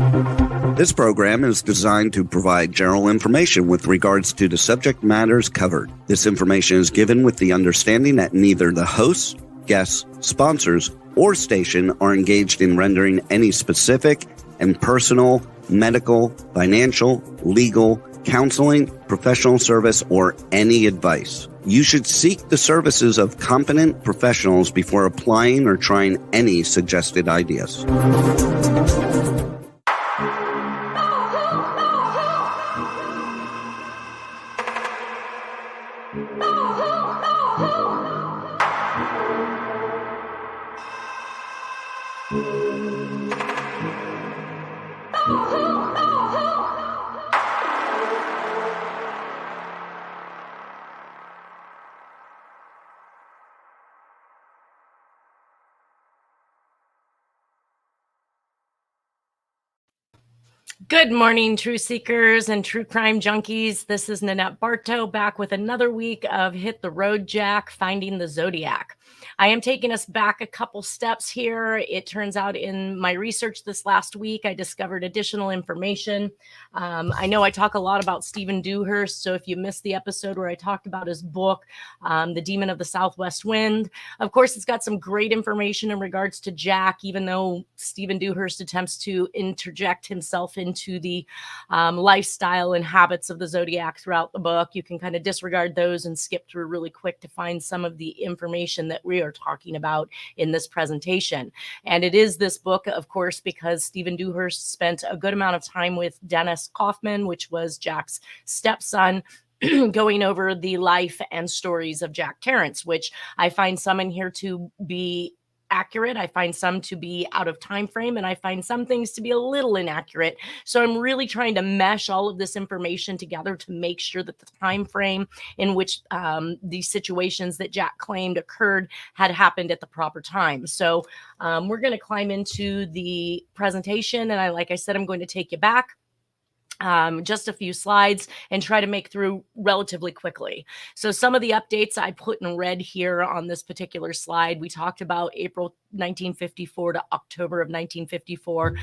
This program is designed to provide general information with regards to the subject matters covered. This information is given with the understanding that neither the hosts, guests, sponsors, or station are engaged in rendering any specific and personal, medical, financial, legal, counseling, professional service, or any advice. You should seek the services of competent professionals before applying or trying any suggested ideas. Good morning, true seekers and true crime junkies. This is Nanette Bartow back with another week of Hit the Road Jack, Finding the Zodiac. I am taking us back a couple steps here. It turns out in my research this last week, I discovered additional information. I know I talk a lot about Stephen Dewhurst, so if you missed the episode where I talked about his book, The Demon of the Southwest Wind, of course, it's got some great information in regards to Jack, even though Stephen Dewhurst attempts to interject himself into the lifestyle and habits of the Zodiac throughout the book. You can kind of disregard those and skip through really quick to find some of the information that we are talking about in this presentation. And it is this book, of course, because Stephen Dewhurst spent a good amount of time with Dennis Kaufman, which was Jack's stepson, going over the life and stories of Jack Terrence, which I find some in here to be accurate. I find some to be out of time frame, and I find some things to be a little inaccurate. So I'm really trying to mesh all of this information together to make sure that the time frame in which these situations that Jack claimed occurred had happened at the proper time. So we're going to climb into the presentation, and like I said, I'm going to take you back just a few slides and try to make through relatively quickly. So some of the updates I put in red here on this particular slide, we talked about April 1954 to October of 1954.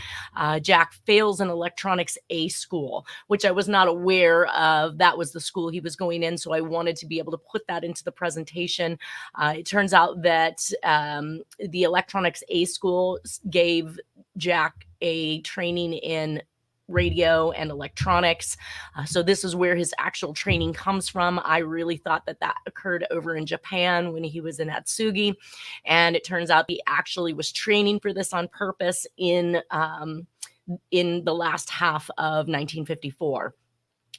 Jack fails an electronics A school, which I was not aware of. That was the school he was going in, so I wanted to be able to put that into the presentation. It turns out that the electronics A school gave Jack a training in radio and electronics. So this is where his actual training comes from. I really thought that occurred over in Japan when he was in Atsugi. And it turns out he actually was training for this on purpose in the last half of 1954.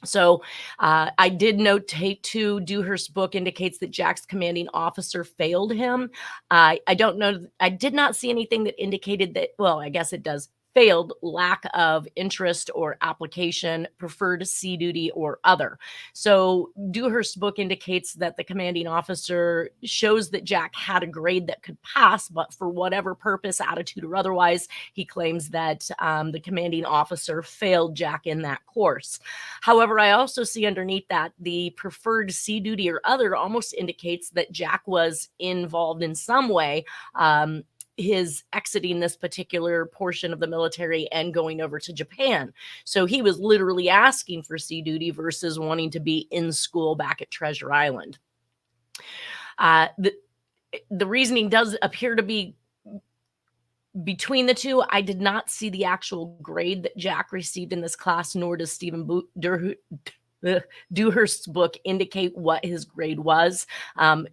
So I did notate too, Dewhurst's book indicates that Jack's commanding officer failed him. I don't know. I did not see anything that indicated that, well, I guess it does, failed, lack of interest or application, preferred sea duty, or other. So Dewhurst's book indicates that the commanding officer shows that Jack had a grade that could pass, but for whatever purpose, attitude or otherwise, he claims that the commanding officer failed Jack in that course. However, I also see underneath that the preferred sea duty or other almost indicates that Jack was involved in some way, his exiting this particular portion of the military and going over to Japan. So he was literally asking for sea duty versus wanting to be in school back at Treasure Island. The reasoning does appear to be between the two. I did not see the actual grade that Jack received in this class, nor does Stephen Dewhurst's book indicate what his grade was.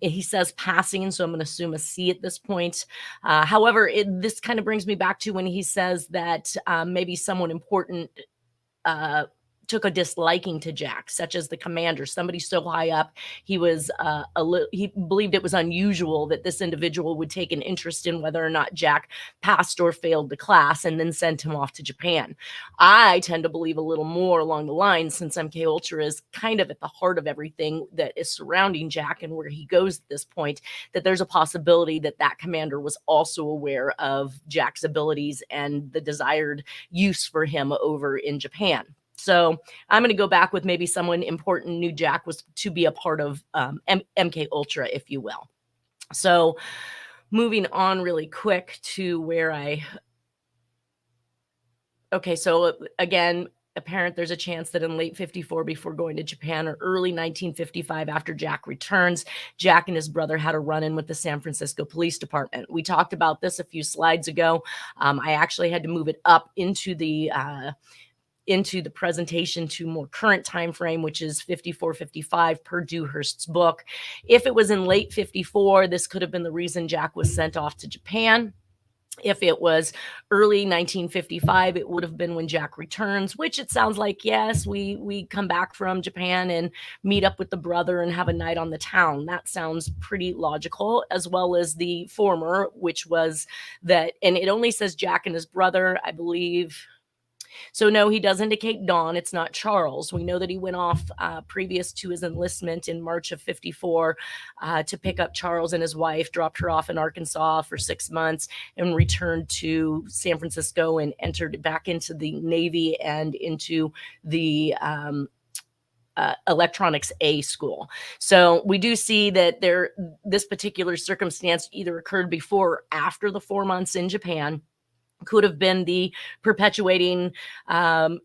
He says passing, so I'm going to assume a C at this point. However, this kind of brings me back to when he says that maybe someone important took a disliking to Jack, such as the commander, somebody so high up, he was he believed it was unusual that this individual would take an interest in whether or not Jack passed or failed the class and then sent him off to Japan. I tend to believe a little more along the line, since MK Ultra is kind of at the heart of everything that is surrounding Jack and where he goes at this point, that there's a possibility that that commander was also aware of Jack's abilities and the desired use for him over in Japan. So I'm going to go back with maybe someone important knew Jack was to be a part of MK Ultra, if you will. So moving on really quick to where I Okay, so again, apparent there's a chance that in late 54 before going to Japan or early 1955 after Jack returns, Jack and his brother had a run-in with the San Francisco Police Department. We talked about this a few slides ago. I actually had to move it up into the presentation to more current time frame, which is 54-55 per Dewhurst's book. If it was in late 54, this could have been the reason Jack was sent off to Japan. If it was early 1955, it would have been when Jack returns, which it sounds like, yes, we come back from Japan and meet up with the brother and have a night on the town. That sounds pretty logical, as well as the former, which was that, and it only says Jack and his brother, I believe. So no, he does indicate Don. It's not Charles. We know that he went off previous to his enlistment in March of 54 to pick up Charles and his wife, dropped her off in Arkansas for 6 months, and returned to San Francisco and entered back into the Navy and into the electronics A school. So we do see that this particular circumstance either occurred before or after the 4 months in Japan. Could have been the perpetuating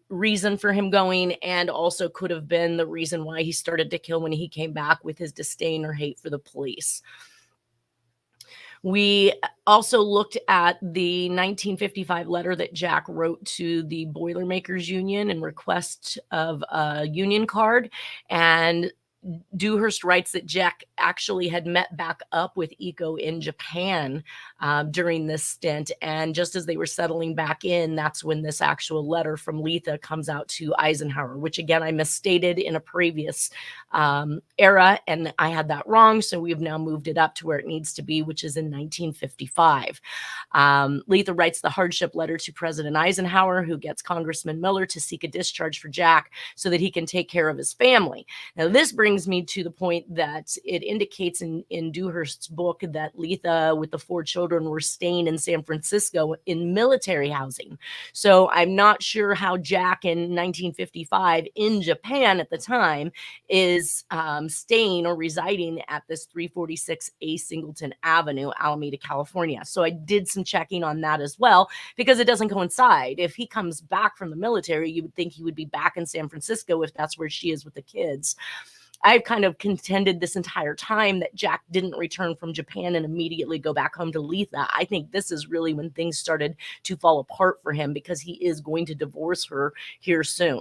reason for him going, and also could have been the reason why he started to kill when he came back with his disdain or hate for the police. We also looked at the 1955 letter that Jack wrote to the Boilermakers Union in request of a union card, and Dewhurst writes that Jack actually had met back up with Eco in Japan during this stint. And just as they were settling back in, that's when this actual letter from Letha comes out to Eisenhower, which again, I misstated in a previous era, and I had that wrong. So we've now moved it up to where it needs to be, which is in 1955. Letha writes the hardship letter to President Eisenhower, who gets Congressman Miller to seek a discharge for Jack so that he can take care of his family. Now, this brings me to the point that it indicates in Dewhurst's book that Letha with the 4 children were staying in San Francisco in military housing. So I'm not sure how Jack in 1955 in Japan at the time is staying or residing at this 346A Singleton Avenue, Alameda, California. So I did some checking on that as well, because it doesn't coincide. If he comes back from the military, you would think he would be back in San Francisco if that's where she is with the kids. I've kind of contended this entire time that Jack didn't return from Japan and immediately go back home to Letha. I think this is really when things started to fall apart for him, because he is going to divorce her here soon.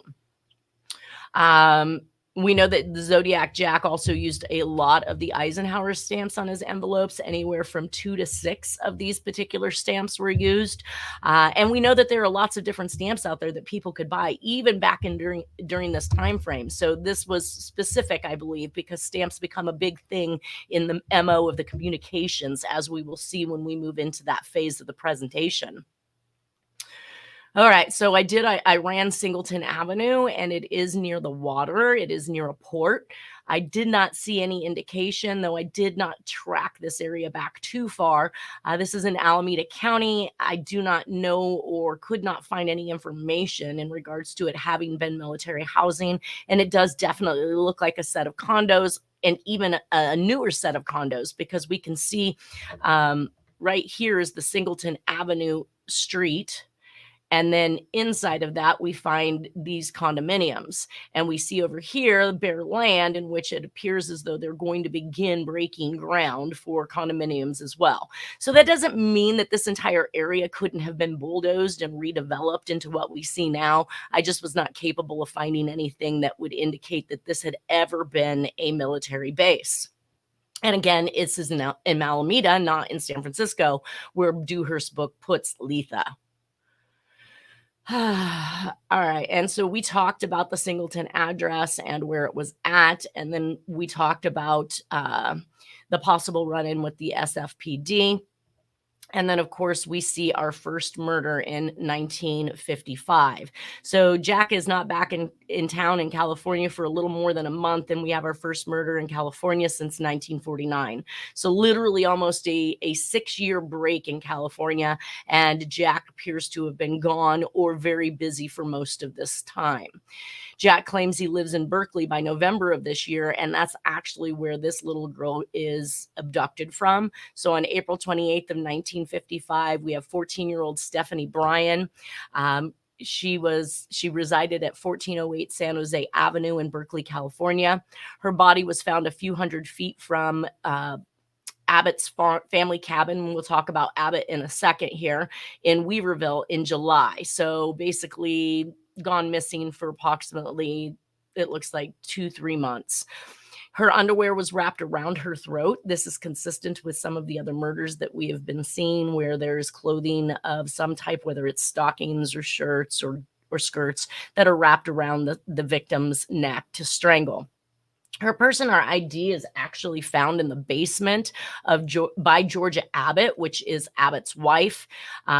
We know that the Zodiac Jack also used a lot of the Eisenhower stamps on his envelopes. Anywhere from 2 to 6 of these particular stamps were used. And we know that there are lots of different stamps out there that people could buy, even back in during this time frame. So this was specific, I believe, because stamps become a big thing in the MO of the communications, as we will see when we move into that phase of the presentation. All right, so I ran Singleton Avenue, and it is near the water. It is near a port. I did not see any indication, though I did not track this area back too far. This is in Alameda County. I do not know or could not find any information in regards to it having been military housing, and it does definitely look like a set of condos, and even a newer set of condos, because we can see right here is the Singleton Avenue street. And then inside of that, we find these condominiums. And we see over here bare land in which it appears as though they're going to begin breaking ground for condominiums as well. So that doesn't mean that this entire area couldn't have been bulldozed and redeveloped into what we see now. I just was not capable of finding anything that would indicate that this had ever been a military base. And again, this is in Alameda, not in San Francisco, where Dewhurst's book puts Letha. All right. And so we talked about the Singleton address and where it was at. And then we talked about the possible run-in with the SFPD. And then, of course, we see our first murder in 1955. So Jack is not back in town in California for a little more than a month, and we have our first murder in California since 1949. So literally almost a 6-year break in California, and Jack appears to have been gone or very busy for most of this time. Jack claims he lives in Berkeley by November of this year, and that's actually where this little girl is abducted from. So on April 28th of 1955, we have 14-year-old Stephanie Bryan. she resided at 1408 San Jose Avenue in Berkeley, California. Her body was found a few hundred feet from Abbott's family cabin. We'll talk about Abbott in a second here, in Weaverville in July. So basically gone missing for approximately, it looks like 2-3 months. Her underwear was wrapped around her throat. This is consistent with some of the other murders that we have been seeing, where there's clothing of some type, whether it's stockings or shirts or skirts, that are wrapped around the victim's neck to strangle. Her person or ID is actually found in the basement by Georgia Abbott, which is Abbott's wife.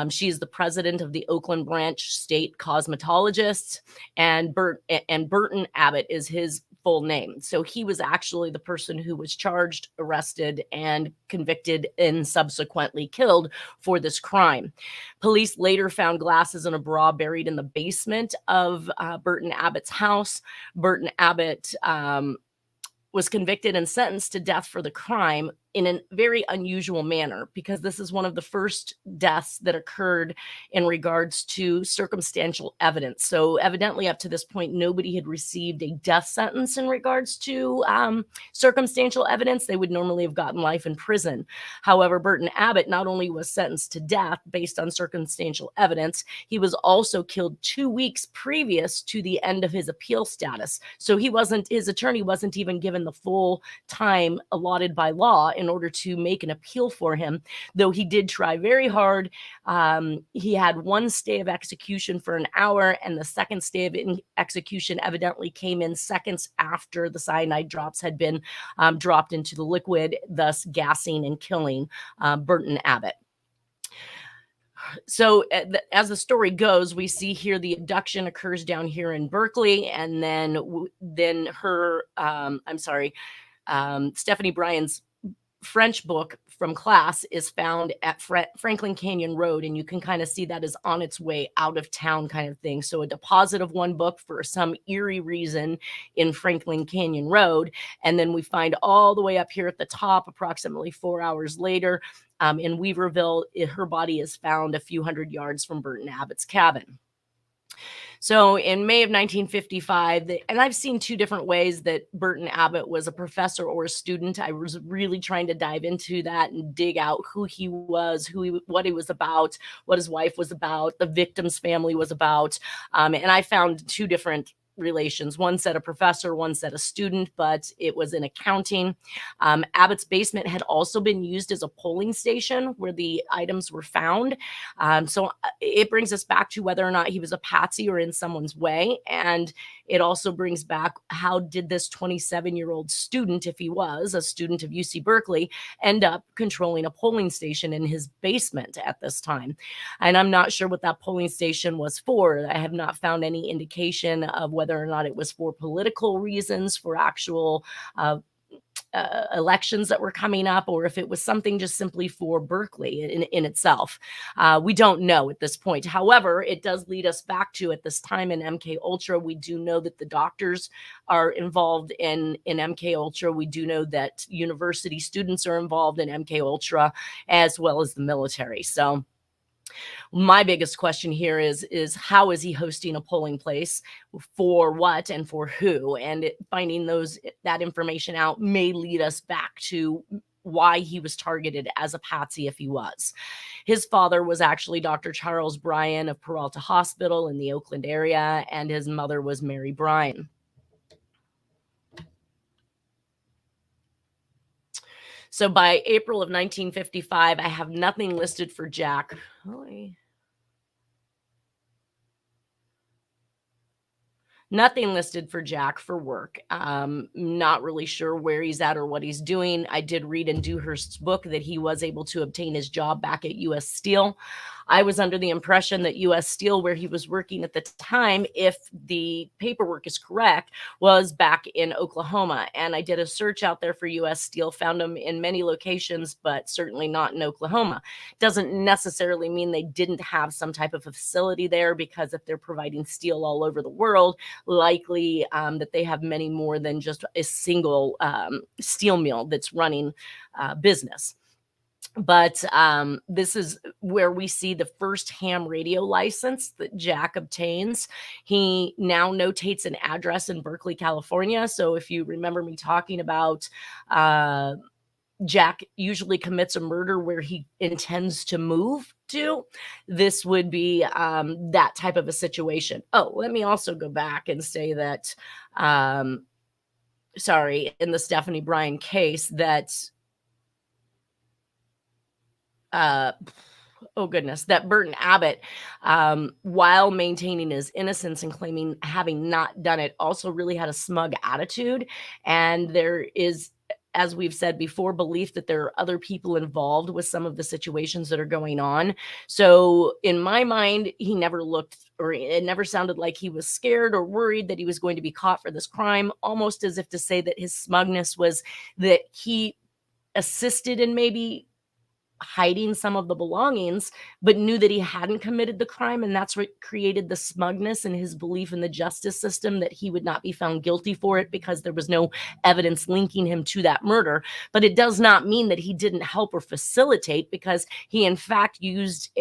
She is the president of the Oakland Branch State Cosmetologists, and Burton Abbott is his full name. So he was actually the person who was charged, arrested, and convicted and subsequently killed for this crime. Police later found glasses and a bra buried in the basement of Burton Abbott's house. Burton Abbott was convicted and sentenced to death for the crime in a very unusual manner, because this is one of the first deaths that occurred in regards to circumstantial evidence. So evidently up to this point, nobody had received a death sentence in regards to circumstantial evidence. They would normally have gotten life in prison. However, Burton Abbott not only was sentenced to death based on circumstantial evidence, he was also killed 2 weeks previous to the end of his appeal status. So his attorney wasn't even given the full time allotted by law in order to make an appeal for him, though he did try very hard. He had one stay of execution for an hour, and the second stay of execution evidently came in seconds after the cyanide drops had been dropped into the liquid, thus gassing and killing Burton Abbott. So as the story goes, we see here the abduction occurs down here in Berkeley, and then her, Stephanie Bryan's French book from class is found at Franklin Canyon Road, and you can kind of see that is on its way out of town kind of thing. So a deposit of one book for some eerie reason in Franklin Canyon Road, and then we find all the way up here at the top, approximately 4 hours later, in Weaverville, her body is found a few hundred yards from Burton Abbott's cabin. So in May of 1955, and I've seen two different ways that Burton Abbott was a professor or a student. I was really trying to dive into that and dig out who he was, what he was about, what his wife was about, the victim's family was about. And I found two different relations. One said a professor, one said a student, but it was in accounting. Abbott's basement had also been used as a polling station where the items were found. So it brings us back to whether or not he was a patsy or in someone's way. And it also brings back, how did this 27-year-old student, if he was a student of UC Berkeley, end up controlling a polling station in his basement at this time? And I'm not sure what that polling station was for. I have not found any indication of whether or not it was for political reasons, for actual elections that were coming up, or if it was something just simply for Berkeley in itself. We don't know at this point. However, it does lead us back to, at this time in MK Ultra, we do know that the doctors are involved in MK Ultra. We do know that university students are involved in MK Ultra, as well as the military. So my biggest question here is how is he hosting a polling place, for what and for who? And finding that information out may lead us back to why he was targeted as a patsy, if he was. His father was actually Dr. Charles Bryan of Peralta Hospital in the Oakland area, and his mother was Mary Bryan. So by April of 1955, I have nothing listed for Jack. Nothing listed for Jack for work. Not really sure where he's at or what he's doing. I did read in Dewhurst's book that he was able to obtain his job back at U.S. Steel. I was under the impression that U.S. Steel, where he was working at the time, if the paperwork is correct, was back in Oklahoma. And I did a search out there for U.S. Steel, found them in many locations, but certainly not in Oklahoma. Doesn't necessarily mean they didn't have some type of facility there, because if they're providing steel all over the world, likely that they have many more than just a single steel mill that's running business. But this is where we see the first ham radio license that Jack obtains. He now notates an address in Berkeley, California. So if you remember me talking about Jack usually commits a murder where he intends to move to, this would be that type of a situation. Oh, let me also go back and say that, in the Stephanie Bryan case, that that Burton Abbott, while maintaining his innocence and claiming having not done it, also really had a smug attitude. And there is, as we've said before, belief that there are other people involved with some of the situations that are going on. So in my mind, he never looked, or it never sounded like he was scared or worried that he was going to be caught for this crime, almost as if to say that his smugness was that he assisted in maybe hiding some of the belongings, but knew that he hadn't committed the crime. And that's what created the smugness and his belief in the justice system, that he would not be found guilty for it because there was no evidence linking him to that murder. But it does not mean that he didn't help or facilitate, because he in fact used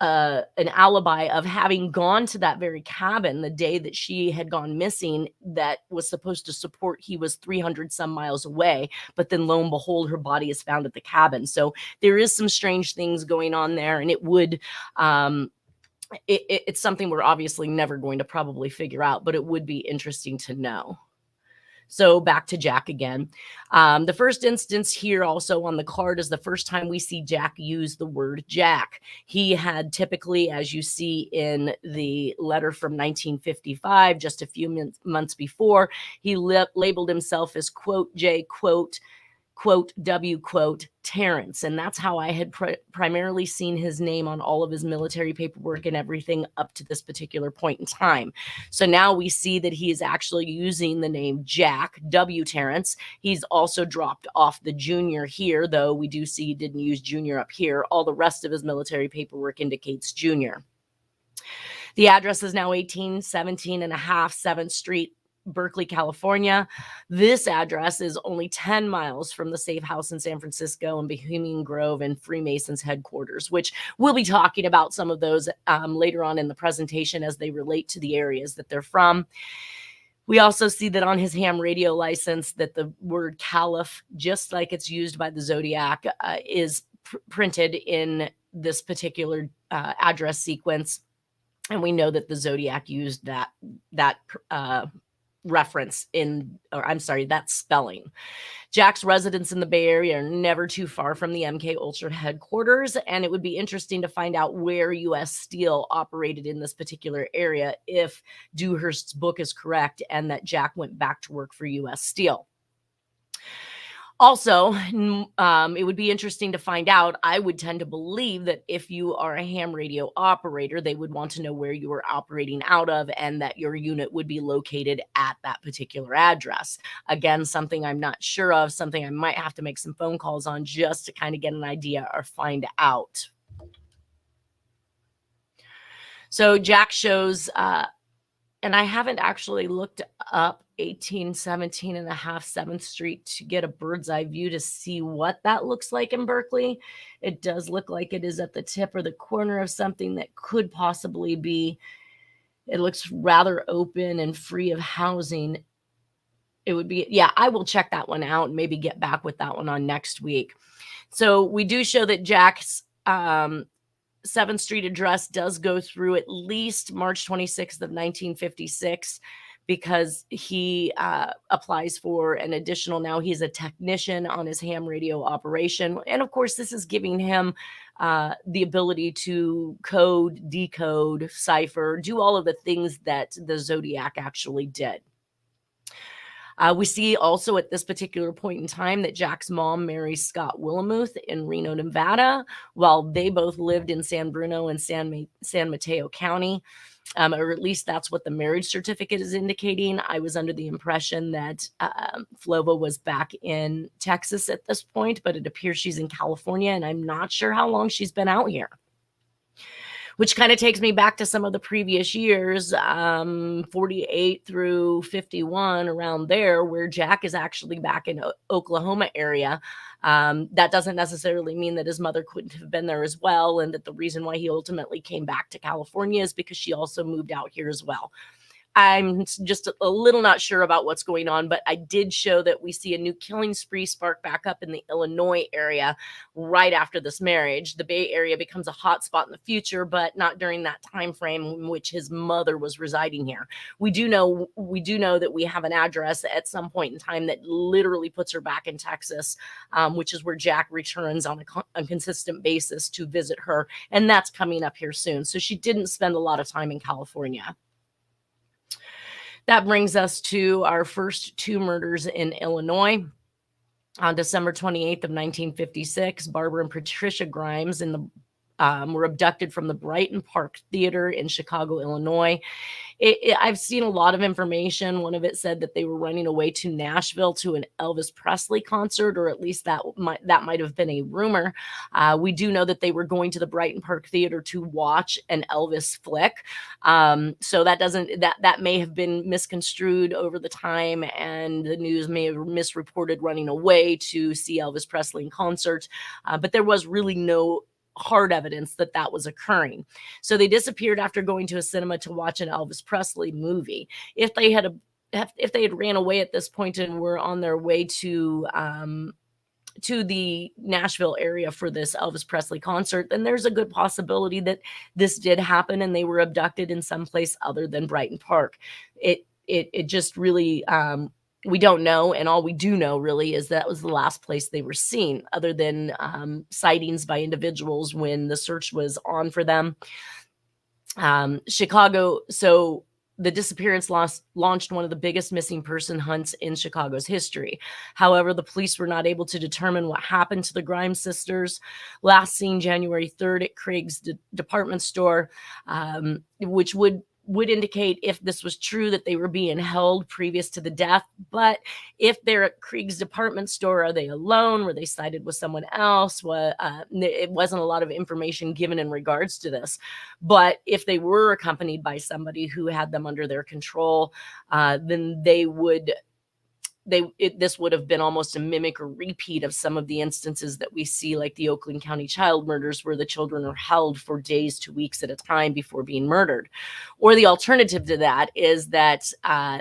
an alibi of having gone to that very cabin the day that she had gone missing, that was supposed to support he was 300 some miles away, but then lo and behold, her body is found at the cabin. So there is some strange things going on there, and it would it's something we're obviously never going to probably figure out, but it would be interesting to know. So back to Jack again. The first instance here also on the card is the first time we see Jack use the word Jack. He had typically, as you see in the letter from 1955, just a few months before, he labeled himself as quote J quote W quote Terrence. And that's how I had primarily seen his name on all of his military paperwork and everything up to this particular point in time. So now we see that he is actually using the name Jack W Terrence. He's also dropped off the junior here, though we do see he didn't use junior up here. All the rest of his military paperwork indicates junior. The address is now 1817 and a half 7th Street, Berkeley, California. This address is only 10 miles from the safe house in San Francisco and Bohemian Grove and Freemasons headquarters, which we'll be talking about some of those later on in the presentation as they relate to the areas that they're from. We also see that on his ham radio license that the word Caliph, just like it's used by the Zodiac, is printed in this particular address sequence. And we know that the Zodiac used that reference that spelling. Jack's residence in the Bay Area are never too far from the MK Ultra headquarters, and it would be interesting to find out where U.S. Steel operated in this particular area if Dewhurst's book is correct and that Jack went back to work for U.S. Steel. Also, it would be interesting to find out. I would tend to believe that if you are a ham radio operator, they would want to know where you are operating out of and that your unit would be located at that particular address. Again, something I'm not sure of, something I might have to make some phone calls on just to kind of get an idea or find out. So Jack shows, and I haven't actually looked up 1817 and a half 7th Street to get a bird's eye view to see what that looks like in Berkeley. It does look like it is at the tip or the corner of something that could possibly be, it looks rather open and free of housing. It would be, yeah, I will check that one out and maybe get back with that one on next week. So we do show that Jack's 7th Street address does go through at least March 26th of 1956, because he applies for an additional, now he's a technician on his ham radio operation. And of course, this is giving him the ability to code, decode, cipher, do all of the things that the Zodiac actually did. We see also at this particular point in time that Jack's mom marries Scott Willamuth in Reno, Nevada, while they both lived in San Bruno and San Mateo County. Or at least that's what the marriage certificate is indicating. I was under the impression that Flova was back in Texas at this point, but it appears she's in California, and I'm not sure how long she's been out here. which kind of takes me back to some of the previous years, 48 through 51, around there, where Jack is actually back in Oklahoma area. That doesn't necessarily mean that his mother couldn't have been there as well, and that the reason why he ultimately came back to California is because she also moved out here as well. I'm just a little not sure about what's going on, but I did show that we see a new killing spree spark back up in the Illinois area right after this marriage. The Bay Area becomes a hot spot in the future, but not during that time frame in which his mother was residing here. We do know that we have an address at some point in time that literally puts her back in Texas, which is where Jack returns on a consistent basis to visit her, and that's coming up here soon. So she didn't spend a lot of time in California. That brings us to our first two murders in Illinois. On December 28th of 1956, Barbara and Patricia Grimes were abducted from the Brighton Park Theater in Chicago, Illinois. I've seen a lot of information. One of it said that they were running away to Nashville to an Elvis Presley concert, or at least that might have been a rumor. We do know that they were going to the Brighton Park Theater to watch an Elvis flick. So that may have been misconstrued over the time, and the news may have misreported running away to see Elvis Presley in concert. But there was really no hard evidence that that was occurring. So they disappeared after going to a cinema to watch an Elvis Presley movie. If they had ran away at this point and were on their way to the Nashville area for this Elvis Presley concert, then there's a good possibility that this did happen and they were abducted in some place other than Brighton Park. It just really, we don't know, and all we do know really is that was the last place they were seen, other than sightings by individuals when the search was on for them. Chicago, so the disappearance launched one of the biggest missing person hunts in Chicago's history. However, the police were not able to determine what happened to the Grimes sisters. Last seen January 3rd at Craig's department store, which would indicate, if this was true, that they were being held previous to the death. But if they're at Krieg's department store, are they alone? Were they sighted with someone else? It wasn't a lot of information given in regards to this. But if they were accompanied by somebody who had them under their control, then this would have been almost a mimic or repeat of some of the instances that we see, like the Oakland County child murders, where the children are held for days to weeks at a time before being murdered. Or the alternative to that is that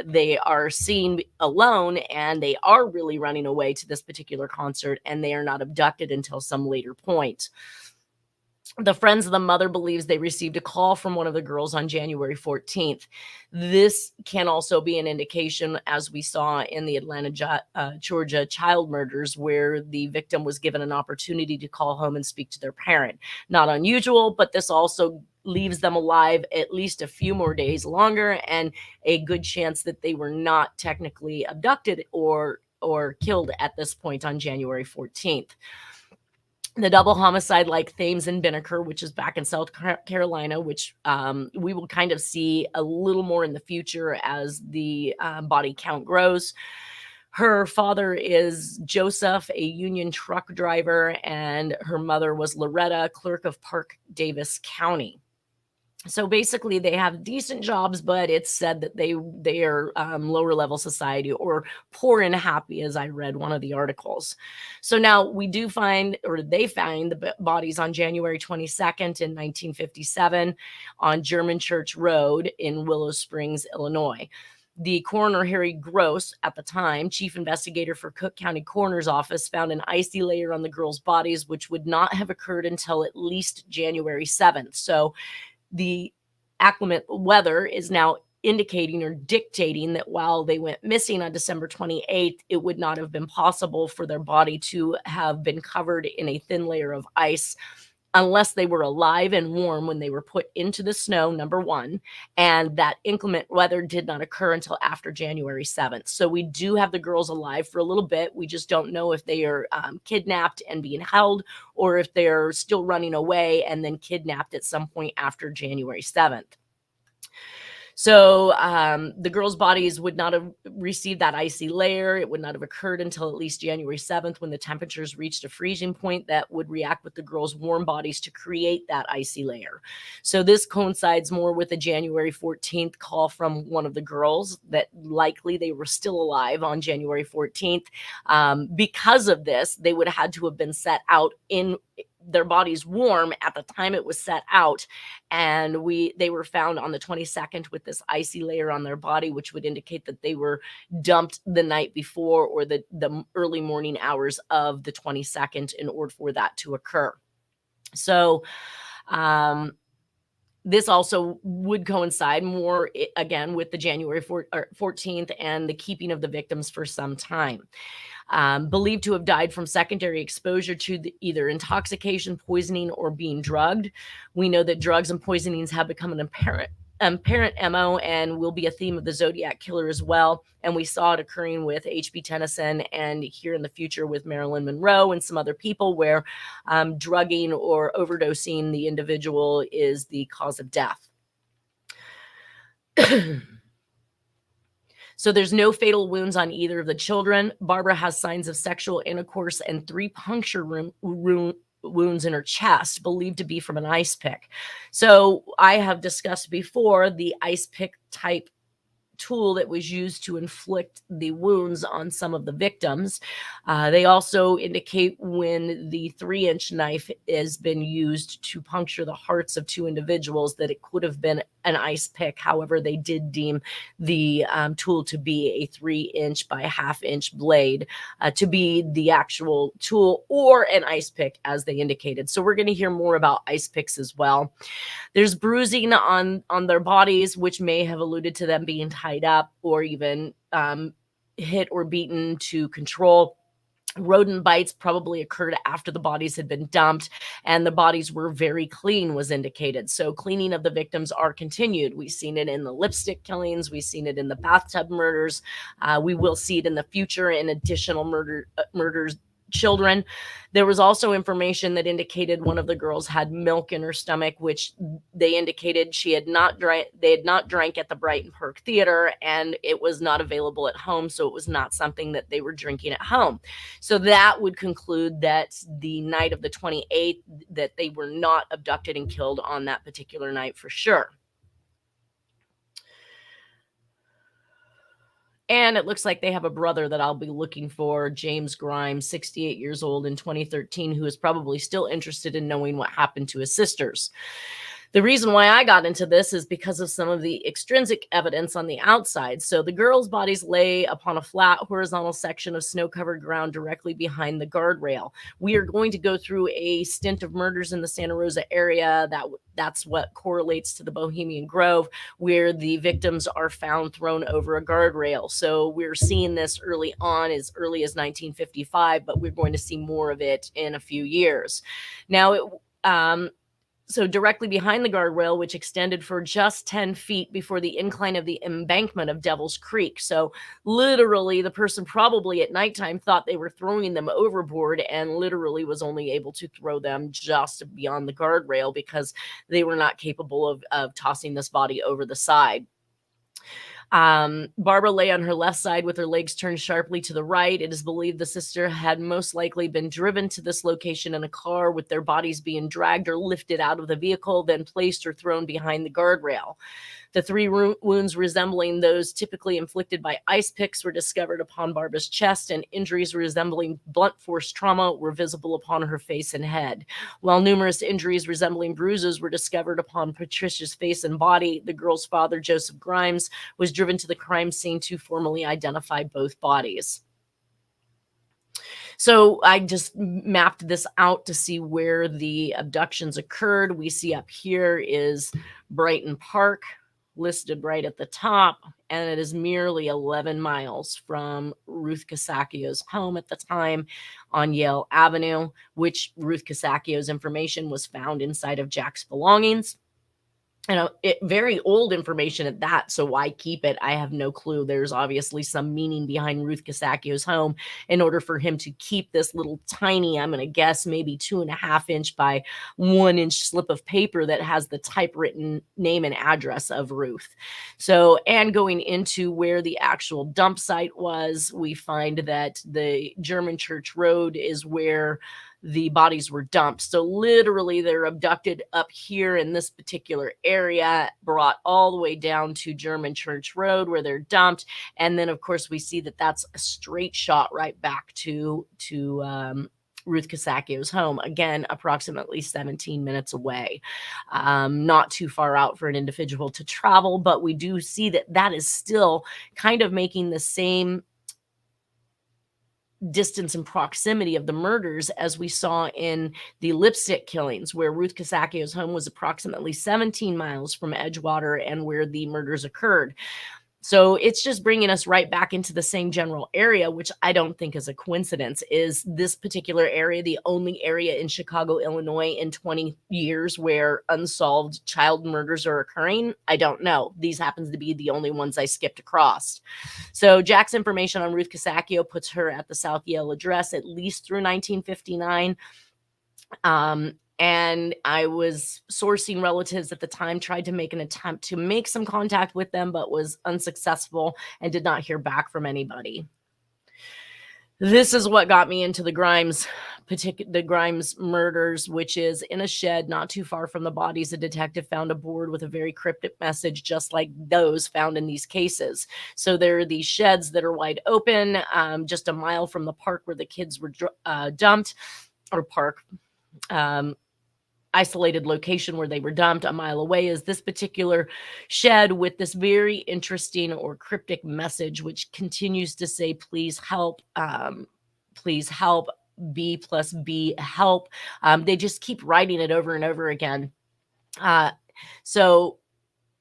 they are seen alone and they are really running away to this particular concert, and they are not abducted until some later point. The friends of the mother believes they received a call from one of the girls on January 14th. This can also be an indication, as we saw in the Atlanta, Georgia child murders, where the victim was given an opportunity to call home and speak to their parent. Not unusual, but this also leaves them alive at least a few more days longer, and a good chance that they were not technically abducted or killed at this point on January 14th. The double homicide like Thames and Binnaker, which is back in South Carolina, which we will kind of see a little more in the future as the body count grows. Her father is Joseph, a union truck driver, and her mother was Loretta, clerk of Park Davis County. So basically, they have decent jobs, but it's said that they are lower level society, or poor and happy, as I read one of the articles. So now they find the bodies on January 22nd in 1957 on German Church Road in Willow Springs, Illinois. The coroner, Harry Gross, at the time chief investigator for Cook County Coroner's Office, found an icy layer on the girls' bodies, which would not have occurred until at least January 7th. So the acclimate weather is now indicating or dictating that while they went missing on December 28th, it would not have been possible for their body to have been covered in a thin layer of ice unless they were alive and warm when they were put into the snow, number one. And that inclement weather did not occur until after January 7th. So we do have the girls alive for a little bit. We just don't know if they are kidnapped and being held, or if they're still running away and then kidnapped at some point after January 7th. So the girls' bodies would not have received that icy layer. It would not have occurred until at least January 7th, when the temperatures reached a freezing point that would react with the girls' warm bodies to create that icy layer. So this coincides more with a January 14th call from one of the girls that likely they were still alive on January 14th. Because of this, they would have had to have been set out in their bodies warm at the time it was set out, and they were found on the 22nd with this icy layer on their body, which would indicate that they were dumped the night before or the early morning hours of the 22nd in order for that to occur. So this also would coincide more, again, with the January 14th and the keeping of the victims for some time. Believed to have died from secondary exposure to either intoxication, poisoning, or being drugged. We know that drugs and poisonings have become an apparent MO and will be a theme of the Zodiac killer as well. And we saw it occurring with H.B. Tennyson, and here in the future with Marilyn Monroe and some other people, where drugging or overdosing the individual is the cause of death. So there's no fatal wounds on either of the children. Barbara has signs of sexual intercourse and 3 puncture wounds in her chest, believed to be from an ice pick. So I have discussed before the ice pick type tool that was used to inflict the wounds on some of the victims. They also indicate when the 3-inch knife has been used to puncture the hearts of 2 individuals that it could have been an ice pick. However, they did deem the tool to be a 3-inch by 1/2-inch blade to be the actual tool, or an ice pick, as they indicated. So we're going to hear more about ice picks as well. There's bruising on their bodies, which may have alluded to them being tied up or even hit or beaten to control. Rodent bites probably occurred after the bodies had been dumped, and the bodies were very clean, was indicated. So cleaning of the victims are continued. We've seen it in the lipstick killings. We've seen it in the bathtub murders. We will see it in the future in additional murders. Children. There was also information that indicated one of the girls had milk in her stomach, which they indicated they had not drank at the Brighton Park Theater, and it was not available at home, so it was not something that they were drinking at home. So that would conclude that the night of the 28th, that they were not abducted and killed on that particular night for sure. And it looks like they have a brother that I'll be looking for, James Grimes, 68 years old in 2013, who is probably still interested in knowing what happened to his sisters. The reason why I got into this is because of some of the extrinsic evidence on the outside. So the girls' bodies lay upon a flat horizontal section of snow-covered ground directly behind the guardrail. We are going to go through a stint of murders in the Santa Rosa area. That's what correlates to the Bohemian Grove, where the victims are found thrown over a guardrail. So we're seeing this early on, as early as 1955, but we're going to see more of it in a few years. Now, so directly behind the guardrail, which extended for just 10 feet before the incline of the embankment of Devil's Creek. So literally, the person probably at nighttime thought they were throwing them overboard, and literally was only able to throw them just beyond the guardrail because they were not capable of tossing this body over the side. Barbara lay on her left side with her legs turned sharply to the right. It is believed the sister had most likely been driven to this location in a car, with their bodies being dragged or lifted out of the vehicle, then placed or thrown behind the guardrail. The 3 wounds resembling those typically inflicted by ice picks were discovered upon Barbara's chest, and injuries resembling blunt force trauma were visible upon her face and head. While numerous injuries resembling bruises were discovered upon Patricia's face and body, the girl's father, Joseph Grimes, was driven to the crime scene to formally identify both bodies. So I just mapped this out to see where the abductions occurred. We see up here is Brighton Park, listed right at the top, and it is merely 11 miles from Ruth Casacchio's home at the time on Yale Avenue, which Ruth Casacchio's information was found inside of Jack's belongings. very old information at that. So why keep it? I have no clue. There's obviously some meaning behind Ruth Casacchio's home in order for him to keep this little tiny, I'm going to guess maybe 2.5 inch by 1 inch slip of paper that has the typewritten name and address of Ruth. So, and going into where the actual dump site was, we find that the German Church Road is where the bodies were dumped. So literally they're abducted up here in this particular area, brought all the way down to German Church Road where they're dumped. And then of course we see that that's a straight shot right back to Ruth Casacchio's home, again, approximately 17 minutes away. Not too far out for an individual to travel, but we do see that that is still kind of making the same distance and proximity of the murders as we saw in the lipstick killings, where Ruth Casacchio's home was approximately 17 miles from Edgewater and where the murders occurred. So it's just bringing us right back into the same general area, which I don't think is a coincidence. Is this particular area the only area in Chicago, Illinois in 20 years where unsolved child murders are occurring? I don't know. These happens to be the only ones I skipped across. So Jack's information on Ruth Casacchio puts her at the South Yale address at least through 1959. And I was sourcing relatives at the time, tried to make an attempt to make some contact with them, but was unsuccessful and did not hear back from anybody. This is what got me into the Grimes murders, which is in a shed not too far from the bodies. A detective found a board with a very cryptic message, just like those found in these cases. So there are these sheds that are wide open, just a mile from the park where the kids were dumped, or park. Isolated location where they were dumped. A mile away is this particular shed with this very interesting or cryptic message, which continues to say, please help, B plus B, help. They just keep writing it over and over again. So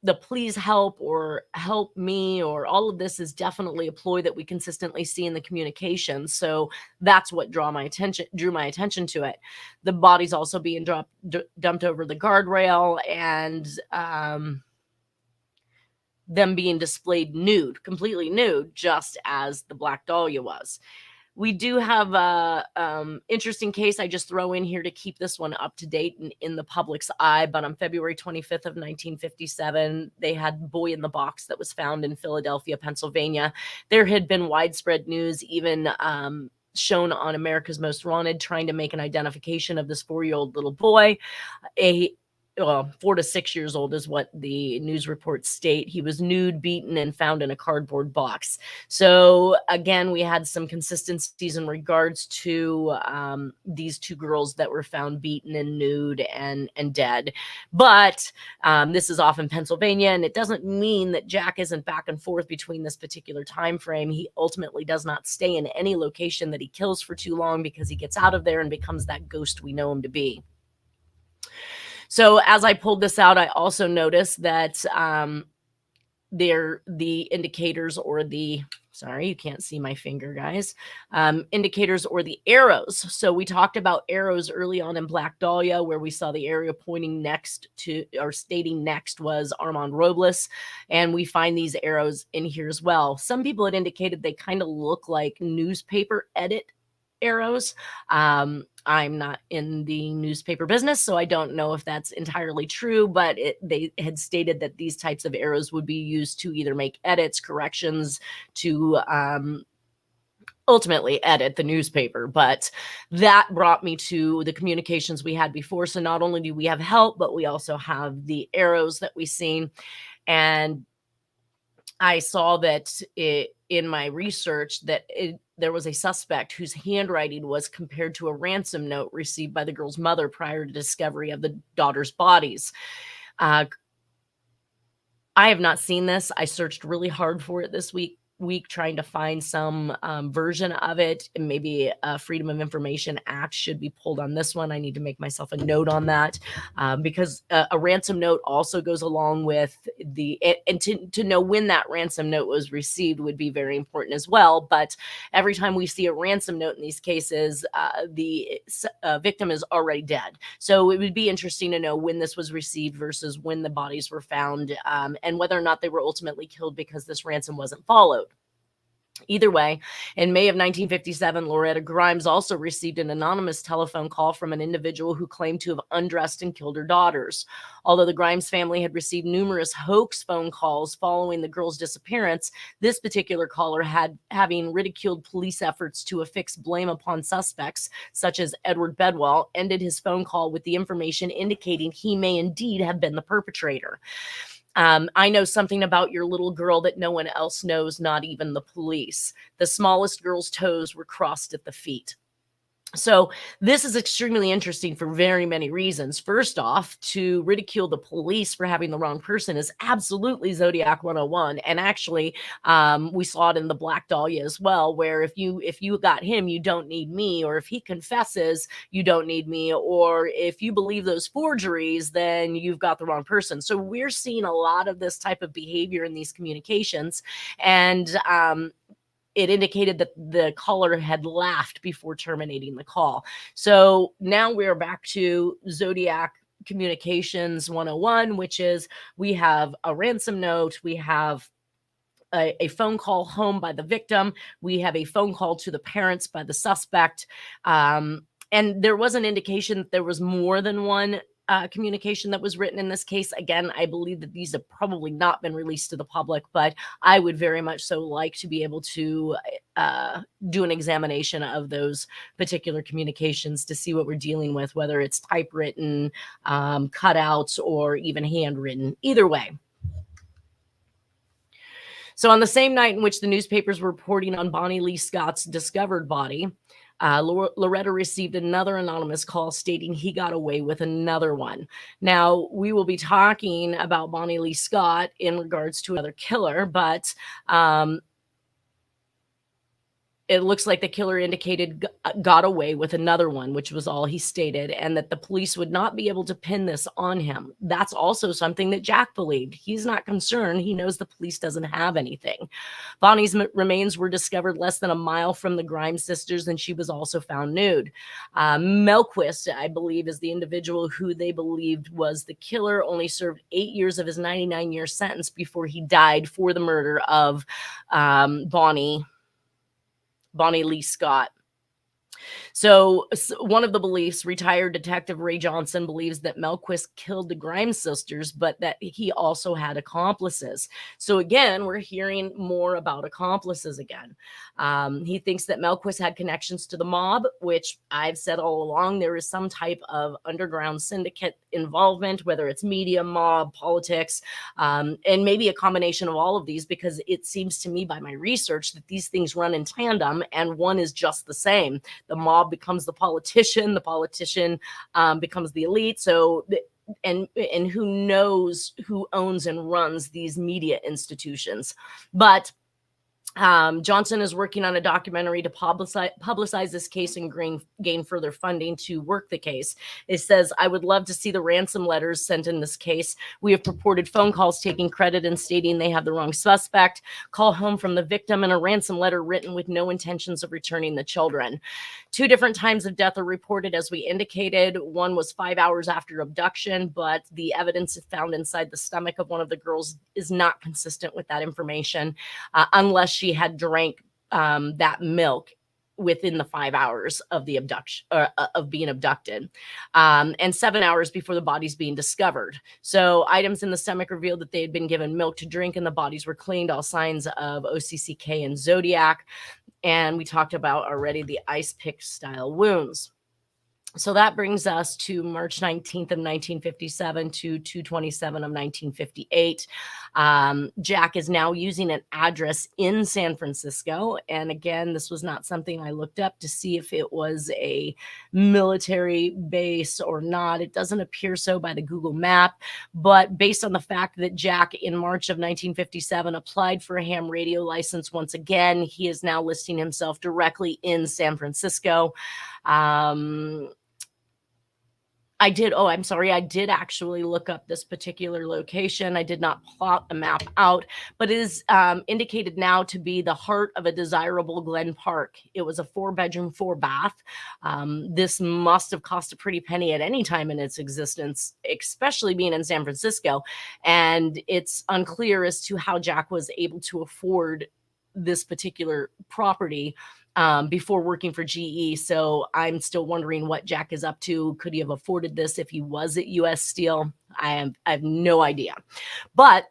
the please help or help me or all of this is definitely a ploy that we consistently see in the communication. So that's what drew my attention to it. The bodies also being dumped over the guardrail, and them being displayed nude, completely nude, just as the Black Dahlia was. We do have a interesting case I just throw in here to keep this one up to date and in the public's eye. But on February 25th of 1957, they had boy in the box that was found in Philadelphia, Pennsylvania. There had been widespread news, even shown on America's Most Wanted, trying to make an identification of this 4-year-old little boy. 4 to 6 years old is what the news reports state. He was nude, beaten, and found in a cardboard box. So again, we had some consistencies in regards to these two girls that were found beaten and nude and dead. But this is off in Pennsylvania, and it doesn't mean that Jack isn't back and forth between this particular time frame. He ultimately does not stay in any location that he kills for too long, because he gets out of there and becomes that ghost we know him to be. So as I pulled this out, I also noticed that the indicators, or the, sorry, you can't see my finger, guys, indicators or the arrows. So we talked about arrows early on in Black Dahlia, where we saw the area pointing next to, or stating next, was Armand Robles. And we find these arrows in here as well. Some people had indicated they kind of look like newspaper edit arrows. I'm not in the newspaper business, so I don't know if that's entirely true, but they had stated that these types of arrows would be used to either make edits, corrections, to ultimately edit the newspaper. But that brought me to the communications we had before. So not only do we have help, but we also have the arrows that we've seen. And I saw that in my research that there was a suspect whose handwriting was compared to a ransom note received by the girl's mother prior to discovery of the daughter's bodies. I have not seen this. I searched really hard for it this week. week trying to find some version of it. And maybe a Freedom of Information Act should be pulled on this one. I need to make myself a note on that because a ransom note also goes along with and to know when that ransom note was received would be very important as well. But every time we see a ransom note in these cases, the victim is already dead. So it would be interesting to know when this was received versus when the bodies were found, and whether or not they were ultimately killed because this ransom wasn't followed. Either way, in May of 1957, Loretta Grimes also received an anonymous telephone call from an individual who claimed to have undressed and killed her daughters. Although the Grimes family had received numerous hoax phone calls following the girls' disappearance, this particular caller having ridiculed police efforts to affix blame upon suspects, such as Edward Bedwell, ended his phone call with the information indicating he may indeed have been the perpetrator. I know something about your little girl that no one else knows, not even the police. The smallest girl's toes were crossed at the feet. So this is extremely interesting for very many reasons. First off, to ridicule the police for having the wrong person is absolutely Zodiac 101. And actually, we saw it in the Black Dahlia as well, where if you got him, you don't need me, or if he confesses, you don't need me, or if you believe those forgeries, then you've got the wrong person. So we're seeing a lot of this type of behavior in these communications, and it indicated that the caller had laughed before terminating the call. So now we're back to Zodiac Communications 101, which is we have a ransom note, we have a phone call home by the victim, we have a phone call to the parents by the suspect, and there was an indication that there was more than one communication that was written in this case. Again, I believe that these have probably not been released to the public, but I would very much so like to be able to do an examination of those particular communications to see what we're dealing with, whether it's typewritten, cutouts, or even handwritten. Either way. So on the same night in which the newspapers were reporting on Bonnie Lee Scott's discovered body, Loretta received another anonymous call stating he got away with another one. Now, we will be talking about Bonnie Lee Scott in regards to another killer, but it looks like the killer indicated got away with another one, which was all he stated, and that the police would not be able to pin this on him. That's also something that Jack believed. He's not concerned. He knows the police doesn't have anything. Bonnie's remains were discovered less than a mile from the Grimes sisters, and she was also found nude. Melquist, I believe, is the individual who they believed was the killer, only served 8 years of his 99-year sentence before he died for the murder of Bonnie Lee Scott. So one of the beliefs, retired Detective Ray Johnson believes that Melquist killed the Grimes sisters, but that he also had accomplices. So again, we're hearing more about accomplices again. He thinks that Melquist had connections to the mob, which I've said all along, there is some type of underground syndicate involvement, whether it's media, mob, politics, and maybe a combination of all of these, because it seems to me by my research that these things run in tandem and one is just the same. The mob becomes the politician becomes the elite. So, and who knows who owns and runs these media institutions. But Johnson is working on a documentary to publicize this case and gain further funding to work the case. It says, I would love to see the ransom letters sent in this case. We have purported phone calls taking credit and stating they have the wrong suspect, call home from the victim, and a ransom letter written with no intentions of returning the children. 2 different times of death are reported, as we indicated. One was 5 hours after abduction, but the evidence found inside the stomach of one of the girls is not consistent with that information, unless she had drank that milk within the 5 hours of the abduction of being abducted, and 7 hours before the bodies being discovered. So items in the stomach revealed that they had been given milk to drink and the bodies were cleaned, all signs of OCCK and Zodiac. And we talked about already the ice pick style wounds. So that brings us to March 19th of 1957 to 2/27 of 1958. Jack is now using an address in San Francisco. And again, this was not something I looked up to see if it was a military base or not. It doesn't appear so by the Google map, but based on the fact that Jack in March of 1957 applied for a ham radio license once again, he is now listing himself directly in San Francisco. I did actually look up this particular location. I did not plot the map out, but it is indicated now to be the heart of a desirable Glen Park. It was a 4-bedroom, 4-bath. This must have cost a pretty penny at any time in its existence, especially being in San Francisco. And it's unclear as to how Jack was able to afford this particular property before working for GE. So I'm still wondering what Jack is up to. Could he have afforded this if he was at US Steel? I have no idea. But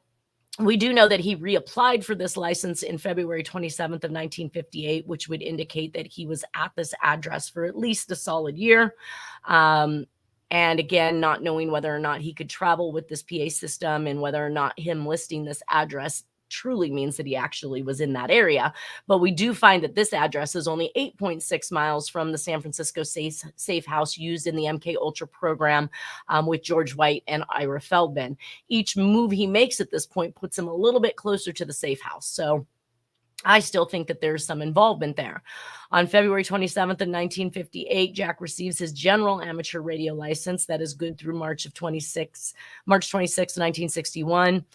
we do know that he reapplied for this license in February 27th of 1958, which would indicate that he was at this address for at least a solid year. And again, not knowing whether or not he could travel with this PA system and whether or not him listing this address truly means that he actually was in that area. But we do find that this address is only 8.6 miles from the San Francisco safe house used in the MK Ultra program with George White and Ira Feldman. Each move he makes at this point puts him a little bit closer to the safe house. So I still think that there's some involvement there. On February 27th of 1958, Jack receives his general amateur radio license that is good through March 26th, 1961.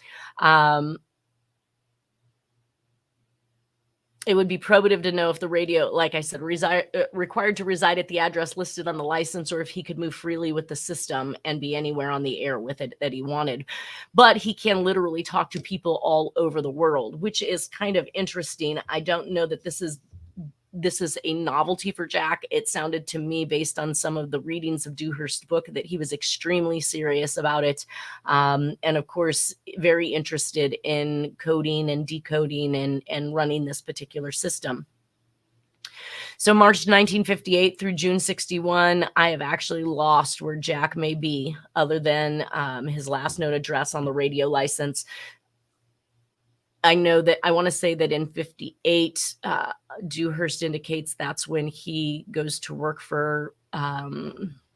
It would be probative to know if the radio, like I said, required to reside at the address listed on the license, or if he could move freely with the system and be anywhere on the air with it that he wanted. But he can literally talk to people all over the world, which is kind of interesting. I don't know that this is a novelty for Jack. It sounded to me, based on some of the readings of Dewhurst's book, that he was extremely serious about it. And of course, very interested in coding and decoding and running this particular system. So March 1958 through June 61, I have actually lost where Jack may be, other than his last known address on the radio license. I know that I want to say that in 58, Dewhurst indicates that's when he goes to work for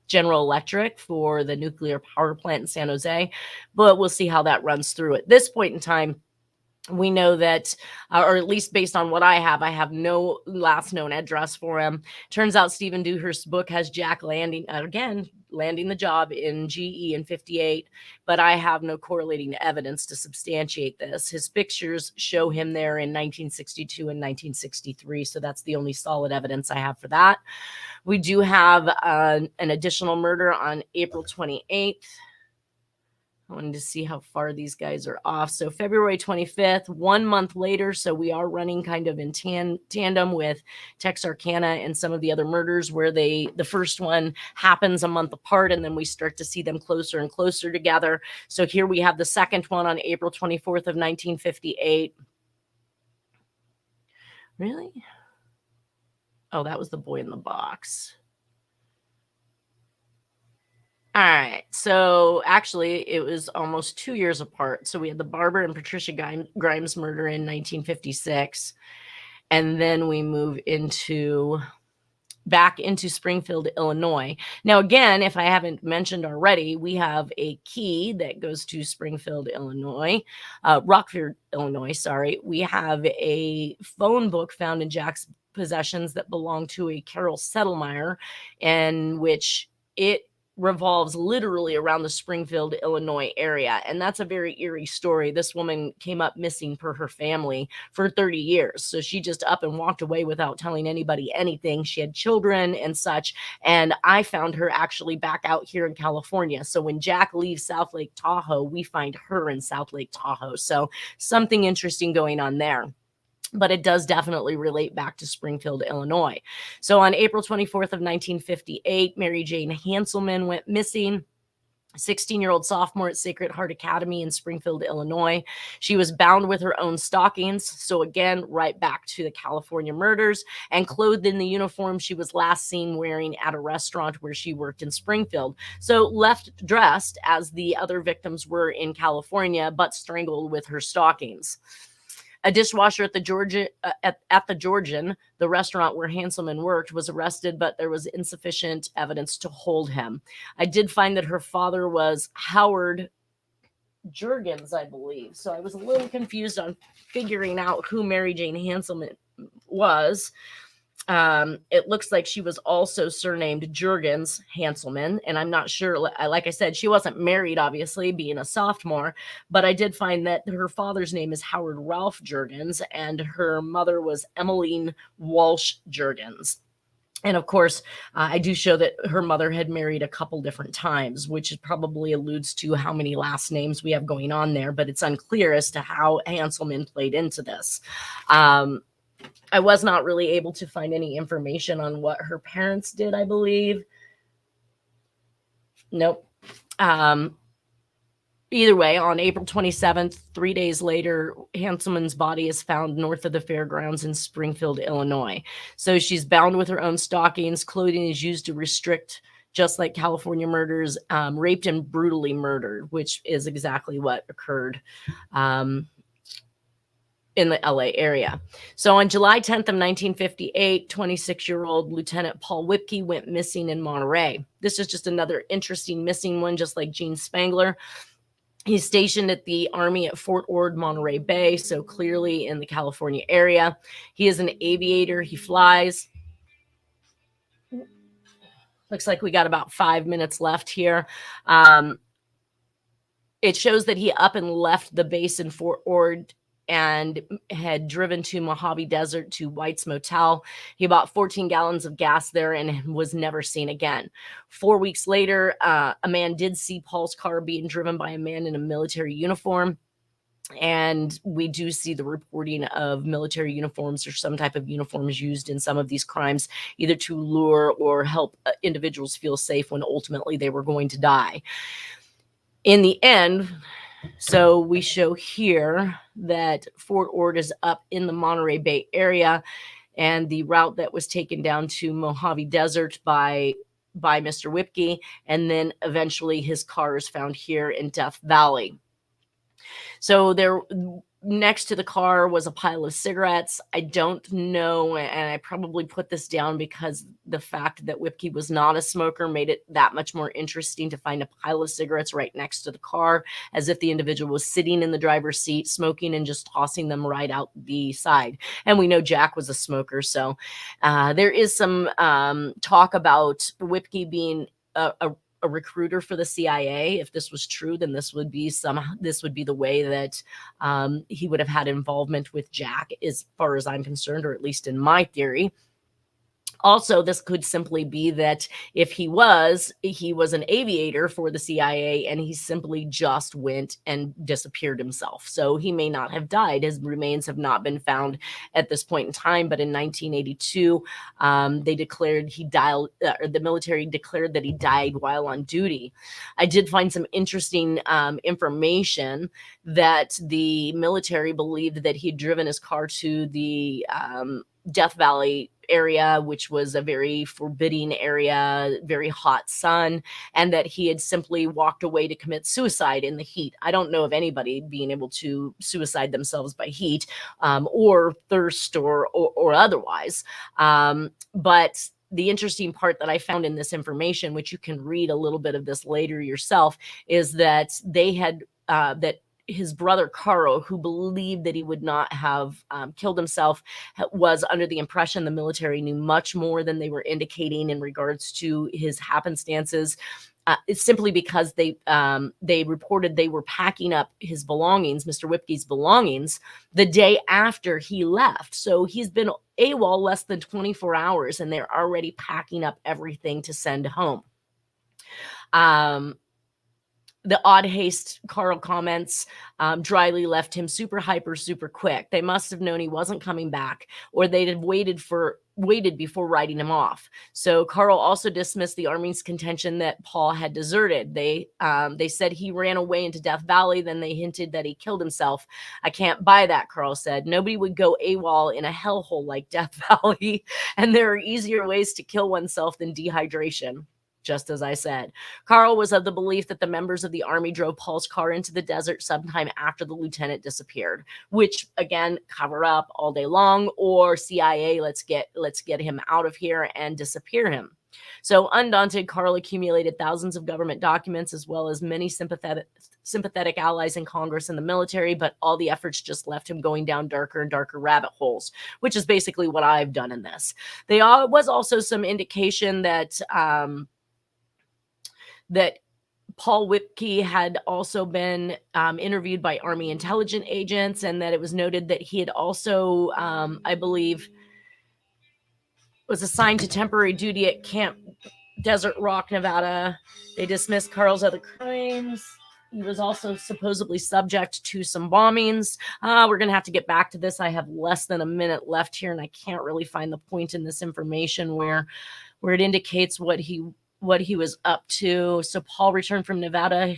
General Electric for the nuclear power plant in San Jose, but we'll see how that runs through. At this point in time, we know that, or at least based on what I have no last known address for him. Turns out Stephen Dewhurst's book has Jack landing the job in GE in 58, but I have no correlating evidence to substantiate this. His pictures show him there in 1962 and 1963, so that's the only solid evidence I have for that. We do have an additional murder on April 28th. I wanted to see how far these guys are off. So February 25th, 1 month later. So we are running kind of in tandem with Texarkana and some of the other murders, where the first one happens a month apart, and then we start to see them closer and closer together. So here we have the second one on April 24th of 1958. Really? Oh, that was the boy in the box. All right. So actually, it was almost 2 years apart. So we had the Barbara and Patricia Grimes murder in 1956. And then we move back into Springfield, Illinois. Now, again, if I haven't mentioned already, we have a key that goes to Springfield, Illinois, Rockford, Illinois, sorry. We have a phone book found in Jack's possessions that belonged to a Carol Settlemeyer, in which it revolves literally around the Springfield, Illinois area. And that's a very eerie story. This woman came up missing per her family for 30 years. So she just up and walked away without telling anybody anything. She had children and such. And I found her actually back out here in California. So when Jack leaves South Lake Tahoe, we find her in South Lake Tahoe. So something interesting going on there. But it does definitely relate back to Springfield, Illinois. So on April 24th of 1958, Mary Jane Hanselman went missing. 16-year-old sophomore at Sacred Heart Academy in Springfield, Illinois. She was bound with her own stockings. So again, right back to the California murders, and clothed in the uniform she was last seen wearing at a restaurant where she worked in Springfield. So left dressed as the other victims were in California, but strangled with her stockings. A dishwasher at the Georgian, the restaurant where Hanselman worked, was arrested, but there was insufficient evidence to hold him. I did find that her father was Howard Jurgens, I believe. So I was a little confused on figuring out who Mary Jane Hanselman was. It looks like she was also surnamed Jurgens Hanselman, and I'm not sure. Like I said, she wasn't married, obviously, being a sophomore, but I did find that her father's name is Howard Ralph Jurgens, and her mother was Emmeline Walsh Jurgens. And of course, I do show that her mother had married a couple different times, which probably alludes to how many last names we have going on there, but it's unclear as to how Hanselman played into this. I was not really able to find any information on what her parents did, I believe. Nope. Either way, on April 27th, 3 days later, Hanselman's body is found north of the fairgrounds in Springfield, Illinois. So she's bound with her own stockings. Clothing is used to restrict, just like California murders, raped and brutally murdered, which is exactly what occurred in the LA area. So on July 10th of 1958, 26-year-old Lieutenant Paul Whitby went missing in Monterey. This is just another interesting missing one, just like Gene Spangler. He's stationed at the Army at Fort Ord, Monterey Bay, so clearly in the California area. He is an aviator. He flies. Looks like we got about 5 minutes left here. It shows that he up and left the base in Fort Ord and had driven to Mojave Desert to White's Motel. He bought 14 gallons of gas there and was never seen again. 4 weeks later, a man did see Paul's car being driven by a man in a military uniform. And we do see the reporting of military uniforms or some type of uniforms used in some of these crimes, either to lure or help individuals feel safe when ultimately they were going to die. In the end, so we show here that Fort Ord is up in the Monterey Bay area, and the route that was taken down to Mojave Desert by Mr. Whitby, and then eventually his car is found here in Death Valley. So there, next to the car was a pile of cigarettes. I don't know, and I probably put this down because the fact that Whitby was not a smoker made it that much more interesting to find a pile of cigarettes right next to the car, as if the individual was sitting in the driver's seat smoking and just tossing them right out the side. And we know Jack was a smoker, so there is some talk about Whitby being a recruiter for the CIA. If this was true, then this would be the way that he would have had involvement with Jack, as far as I'm concerned, or at least in my theory. Also, this could simply be that if he was an aviator for the CIA and he simply just went and disappeared himself. So he may not have died. His remains have not been found at this point in time. But in 1982, they declared the military declared that he died while on duty. I did find some interesting information that the military believed that he'd driven his car to the Death Valley area, which was a very forbidding area, very hot sun, and that he had simply walked away to commit suicide in the heat. I don't know of anybody being able to suicide themselves by heat or thirst or otherwise. But the interesting part that I found in this information, which you can read a little bit of this later yourself, is that they had that his brother Carl, who believed that he would not have killed himself, was under the impression the military knew much more than they were indicating in regards to his happenstances. It's simply because they reported they were packing up his belongings, Mr. Whitby's belongings, the day after he left. So he's been AWOL less than 24 hours, and they're already packing up everything to send home. the odd haste Carl comments dryly left him super hyper, super quick. They must have known he wasn't coming back, or they'd have waited before writing him off. So Carl also dismissed the Army's contention that Paul had deserted. They said he ran away into Death Valley. Then they hinted that he killed himself. I can't buy that, Carl said. Nobody would go AWOL in a hellhole like Death Valley, and there are easier ways to kill oneself than dehydration. Just as I said. Carl was of the belief that the members of the Army drove Paul's car into the desert sometime after the lieutenant disappeared, which again, cover up all day long, or CIA, let's get him out of here and disappear him. So undaunted, Carl accumulated thousands of government documents as well as many sympathetic allies in Congress and the military, but all the efforts just left him going down darker and darker rabbit holes, which is basically what I've done in this. There was also some indication that that Paul Whitby had also been interviewed by Army intelligence agents, and that it was noted that he had also, I believe, was assigned to temporary duty at Camp Desert Rock, Nevada. They dismissed Carl's other crimes. He was also supposedly subject to some bombings. We're going to have to get back to this. I have less than a minute left here, and I can't really find the point in this information where it indicates what he was up to. So Paul returned from Nevada.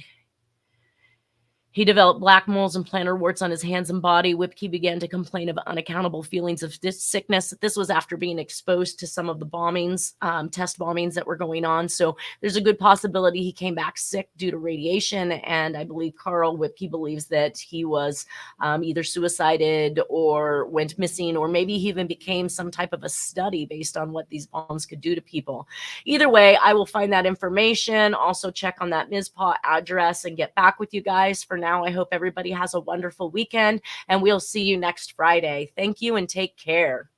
He developed black moles and plantar warts on his hands and body. Whitby began to complain of unaccountable feelings of sickness. This was after being exposed to some of the bombings, test bombings that were going on. So there's a good possibility he came back sick due to radiation. And I believe Carl Whitby believes that he was either suicided or went missing, or maybe he even became some type of a study based on what these bombs could do to people. Either way, I will find that information. Also check on that Mizpah address and get back with you guys. For now, I hope everybody has a wonderful weekend, and we'll see you next Friday. Thank you and take care.